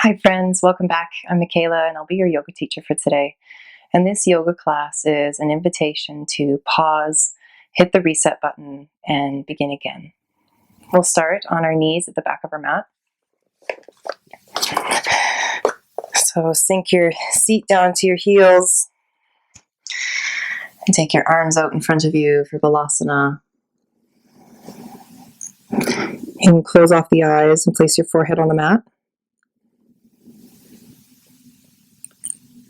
Hi friends, welcome back. I'm Michaela and I'll be your yoga teacher for today. And this yoga class is an invitation to pause, hit the reset button, and begin again. We'll start on our knees at the back of our mat. So sink your seat down to your heels and take your arms out in front of you for Balasana. And close off the eyes and place your forehead on the mat.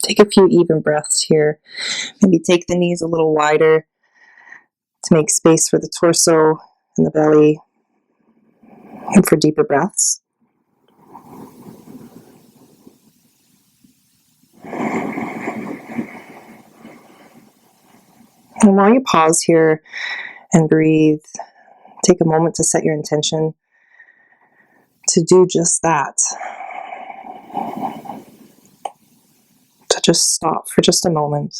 Take a few even breaths here. Maybe take the knees a little wider to make space for the torso and the belly, and for deeper breaths. And while you pause here and breathe, take a moment to set your intention to do just that. To just stop for just a moment.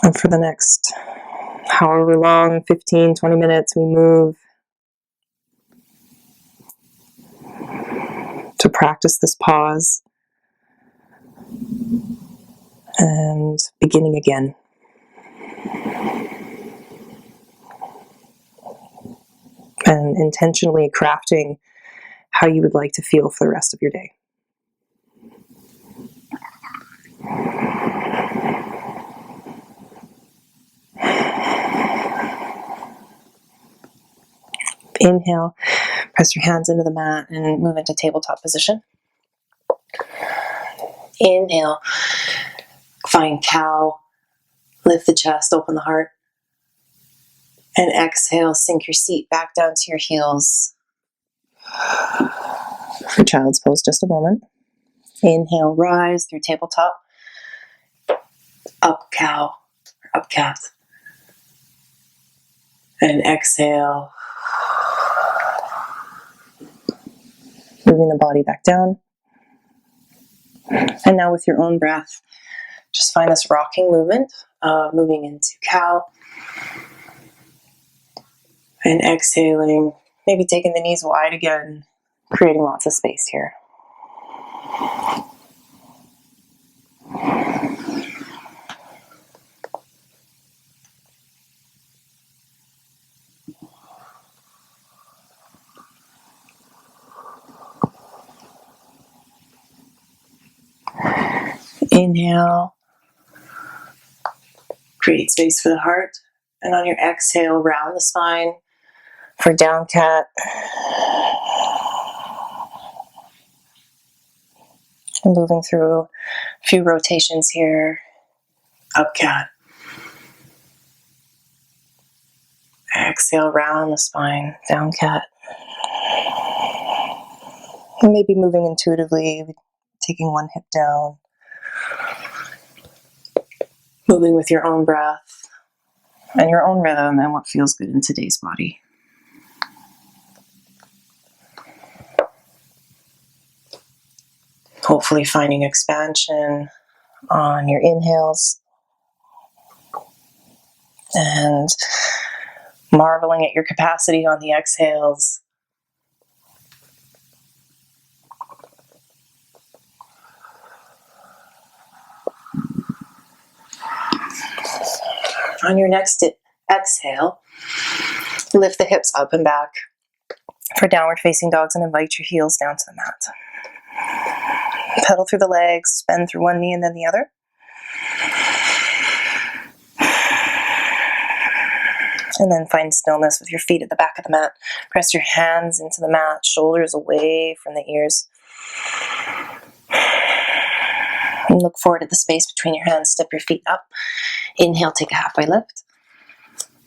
And for the next however long, 15, 20 minutes, we move to practice this pause and beginning again. And intentionally crafting how you would like to feel for the rest of your day. Inhale, press your hands into the mat and move into tabletop position. Inhale, find cow, lift the chest, open the heart. And exhale, sink your seat back down to your heels. For child's pose, just a moment. Inhale, rise through tabletop. Up cow, up cat. And exhale, moving the body back down. And now with your own breath, just find this rocking movement, moving into cow. And exhaling, maybe taking the knees wide again, creating lots of space here. Inhale, create space for the heart. And on your exhale, round the spine for down cat. And moving through a few rotations here. Up cat. Exhale, round the spine, down cat. And maybe moving intuitively, taking one hip down. Moving with your own breath and your own rhythm and what feels good in today's body. Hopefully finding expansion on your inhales and marveling at your capacity on the exhales. On your next exhale, lift the hips up and back for downward facing dogs and invite your heels down to the mat. Pedal through the legs, bend through one knee and then the other. And then find stillness with your feet at the back of the mat. Press your hands into the mat, shoulders away from the ears. And look forward at the space between your hands. Step your feet up. Inhale, take a halfway lift.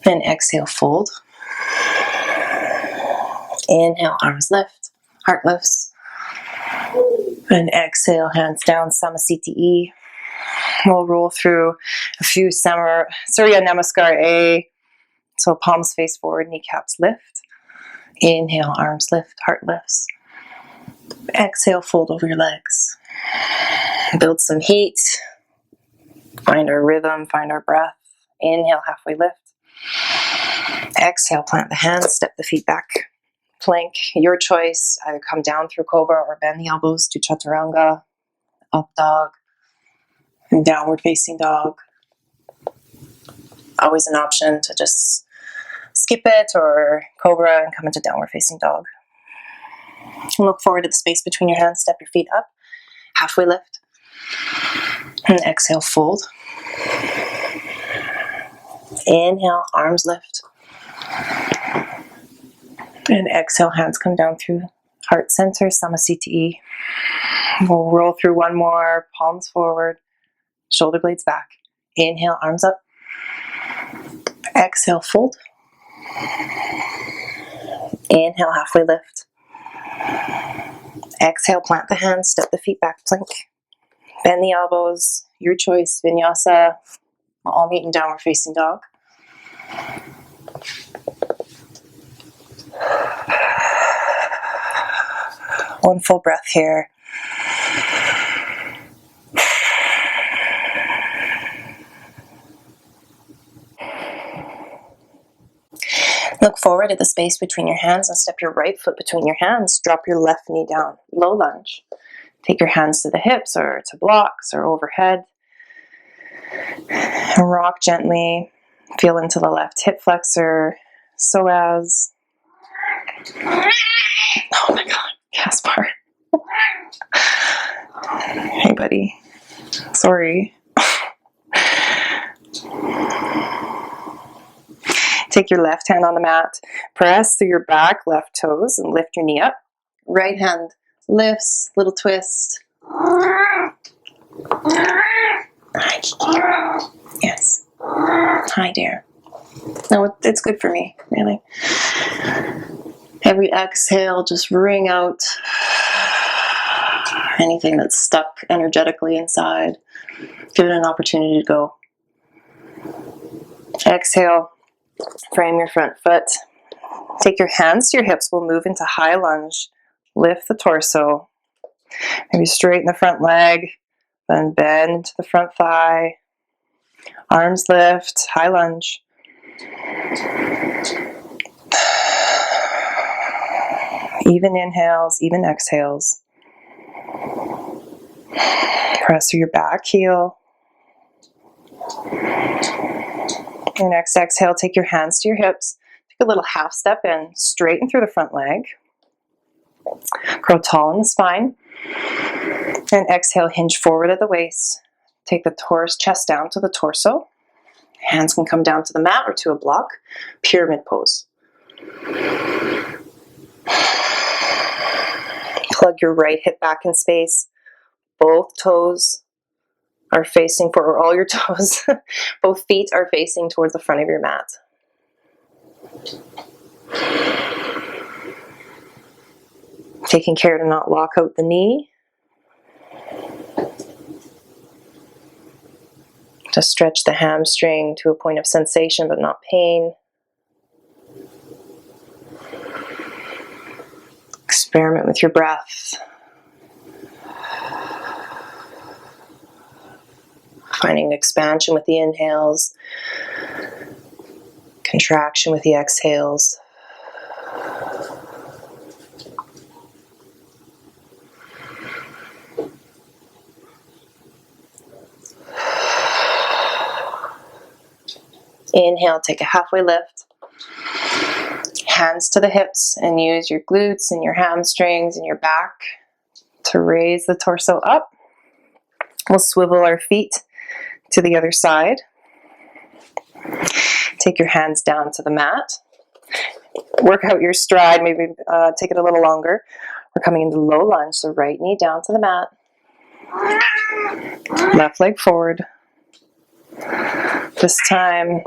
And exhale, fold. Inhale, arms lift. Heart lifts. And exhale, hands down, Samasthiti. We'll roll through a few Surya Namaskar A. So palms face forward, kneecaps lift. Inhale, arms lift, heart lifts. Exhale, fold over your legs. Build some heat. Find our rhythm, find our breath. Inhale, halfway lift. Exhale, plant the hands, step the feet back. plank, your choice. Either come down through cobra or bend the elbows to chaturanga, up dog, and downward facing dog. Always an option to just skip it or cobra and come into downward facing dog. And look forward to the space between your hands. Step your feet up, halfway lift, and exhale, fold. Inhale, arms lift. And exhale, hands come down through heart center, samasthiti. We'll roll through one more, palms forward, shoulder blades back. Inhale, arms up. Exhale, fold. Inhale, halfway lift. Exhale, plant the hands, step the feet back, plank. Bend the elbows, your choice, vinyasa. We'll all meet in downward facing dog. One full breath here. Look forward to the space between your hands and step your right foot between your hands. Drop your left knee down, low lunge. Take your hands to the hips or to blocks or overhead. And rock gently. Feel into the left hip flexor, psoas. Oh my God, Caspar. Hey, buddy. Sorry. Take your left hand on the mat. Press through your back left toes and lift your knee up. Right hand lifts, little twist. Hi, Kiki. Yes. Hi, dear. No, it's good for me, really. Every exhale, just wring out anything that's stuck energetically inside. Give it an opportunity to go. Exhale, frame your front foot. Take your hands to your hips. We'll move into high lunge. Lift the torso. Maybe straighten the front leg, then bend to the front thigh. Arms lift, high lunge. Even inhales, even exhales. Press through your back heel. Your next exhale, take your hands to your hips. Take a little half step in, straighten through the front leg. Grow tall in the spine. And exhale, hinge forward at the waist. Take the chest down to the torso. Hands can come down to the mat or to a block. Pyramid pose. Plug your right hip back in space. Both toes are facing forward, or all your toes, both feet are facing towards the front of your mat. Taking care to not lock out the knee. To stretch the hamstring to a point of sensation but not pain. Experiment with your breath. Finding expansion with the inhales, contraction with the exhales. Inhale, take a halfway lift. Hands to the hips and use your glutes and your hamstrings and your back to raise the torso up. We'll swivel our feet to the other side. Take your hands down to the mat. Work out your stride, maybe take it a little longer. We're coming into low lunge, so right knee down to the mat. Left leg forward. This time,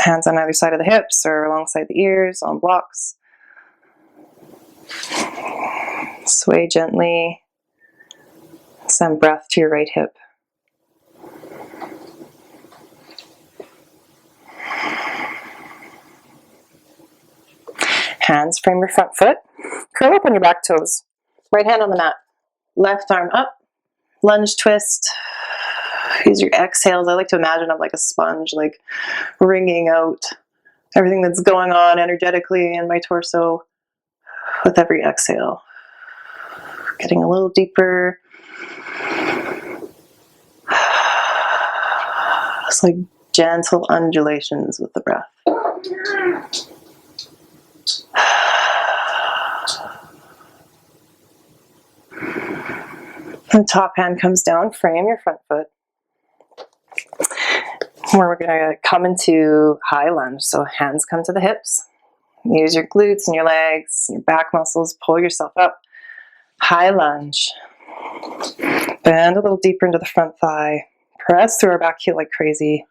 hands on either side of the hips or alongside the ears, on blocks. Sway gently. Send breath to your right hip. Hands frame your front foot. Curl up on your back toes. Right hand on the mat. Left arm up. Lunge twist. Use your exhales. I like to imagine I'm like a sponge, like wringing out everything that's going on energetically in my torso with every exhale. Getting a little deeper. It's like gentle undulations with the breath. The top hand comes down, frame your front foot. Where we're going to come into high lunge. So hands come to the hips. Use your glutes and your legs, your back muscles, pull yourself up. High lunge. Bend a little deeper into the front thigh. Press through our back heel like crazy.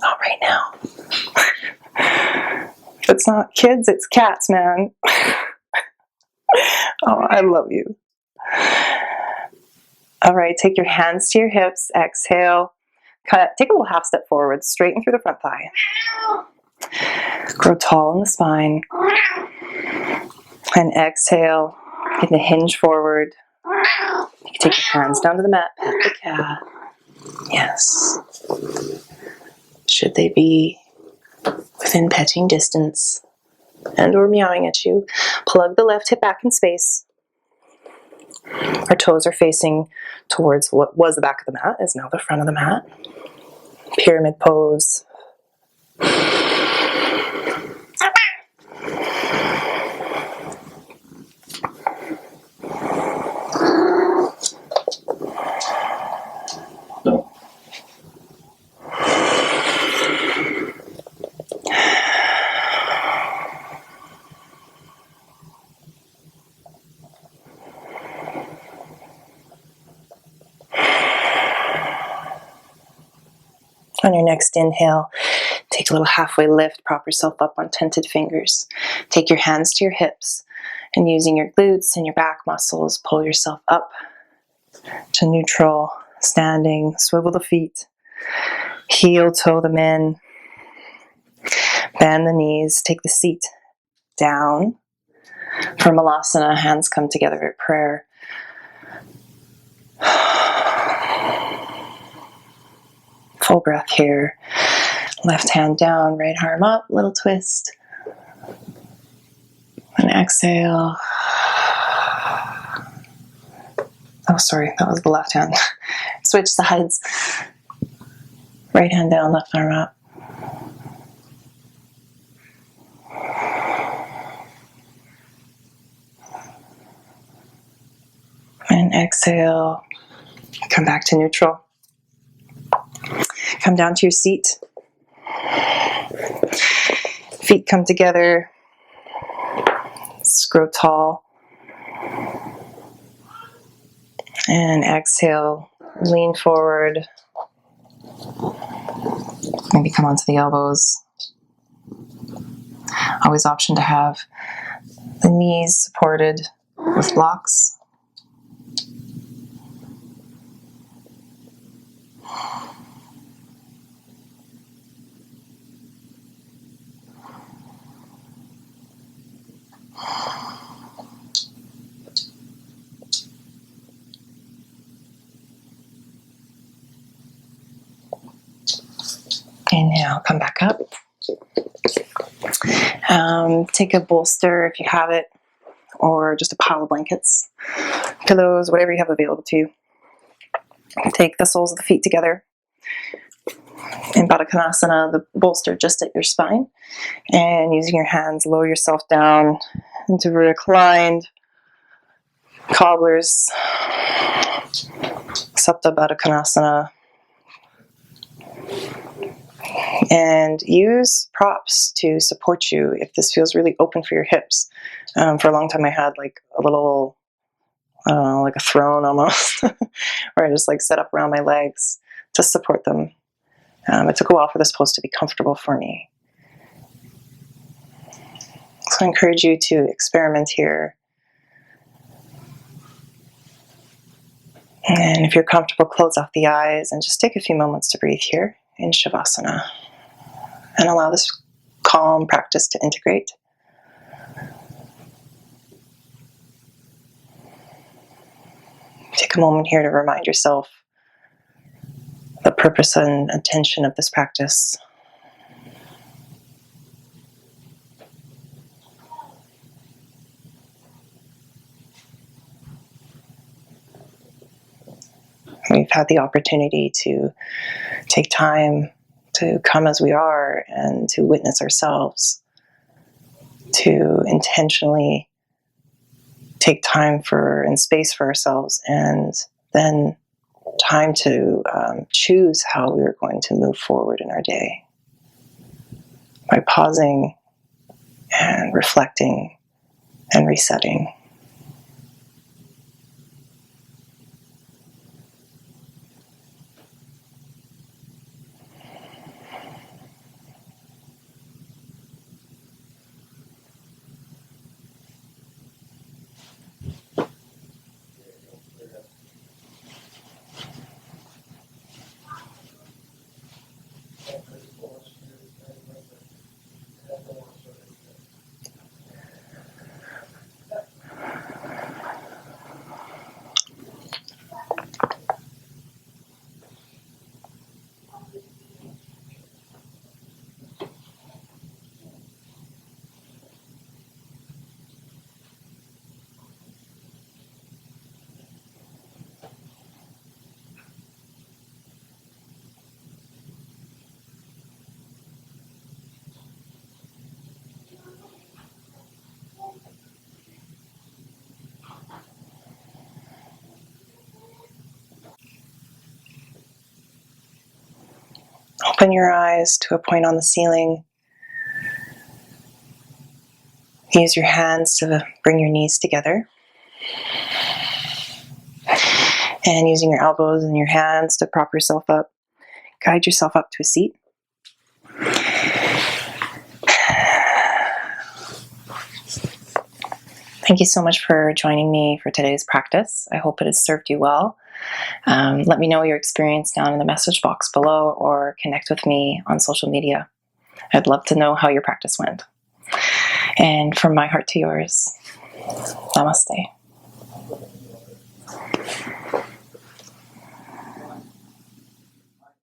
Not right now. It's not kids, it's cats, man. Oh, I love you. All right, take your hands to your hips. Exhale. Take a little half step forward. Straighten through the front thigh. Grow tall in the spine. And exhale. Get the hinge forward. You can take your hands down to the mat. Pat the cat. Yes. Should they be within petting distance and or meowing at you, plug the left hip back in space. Our toes are facing towards what was the back of the mat, is now the front of the mat. Pyramid pose. On your next inhale, take a little halfway lift, prop yourself up on tented fingers. Take your hands to your hips and using your glutes and your back muscles, pull yourself up to neutral, standing, swivel the feet, heel toe them in, bend the knees, take the seat down. For Malasana, hands come together at prayer. Full breath here. Left hand down, right arm up, little twist. And exhale. Oh, sorry, that was the left hand. Switch sides. Right hand down, left arm up. And exhale. Come back to neutral. Come down to your seat. Feet come together. Grow tall. And exhale. Lean forward. Maybe come onto the elbows. Always option to have the knees supported with blocks. Inhale, come back up. Take a bolster if you have it, or just a pile of blankets, pillows, whatever you have available to you. Take the soles of the feet together. In Baddha Konasana, the bolster just at your spine. And using your hands, lower yourself down into reclined cobblers, Sapta Baddha Konasana. And use props to support you if this feels really open for your hips. For a long time I had like a little, like a throne almost, where I just like set up around my legs to support them. It took a while for this pose to be comfortable for me. So I encourage you to experiment here. And if you're comfortable, close off the eyes and just take a few moments to breathe here in Shavasana. and allow this calm practice to integrate. Take a moment here to remind yourself the purpose and intention of this practice. We've had the opportunity to take time to come as we are and to witness ourselves, to intentionally take time for and space for ourselves, and then time to choose how we are going to move forward in our day by pausing and reflecting and resetting. Open your eyes to a point on the ceiling. Use your hands to bring your knees together. And using your elbows and your hands to prop yourself up, guide yourself up to a seat. Thank you so much for joining me for today's practice. I hope it has served you well. Let me know your experience down in the message box below, or connect with me on social media. I'd love to know how your practice went. And from my heart to yours, namaste.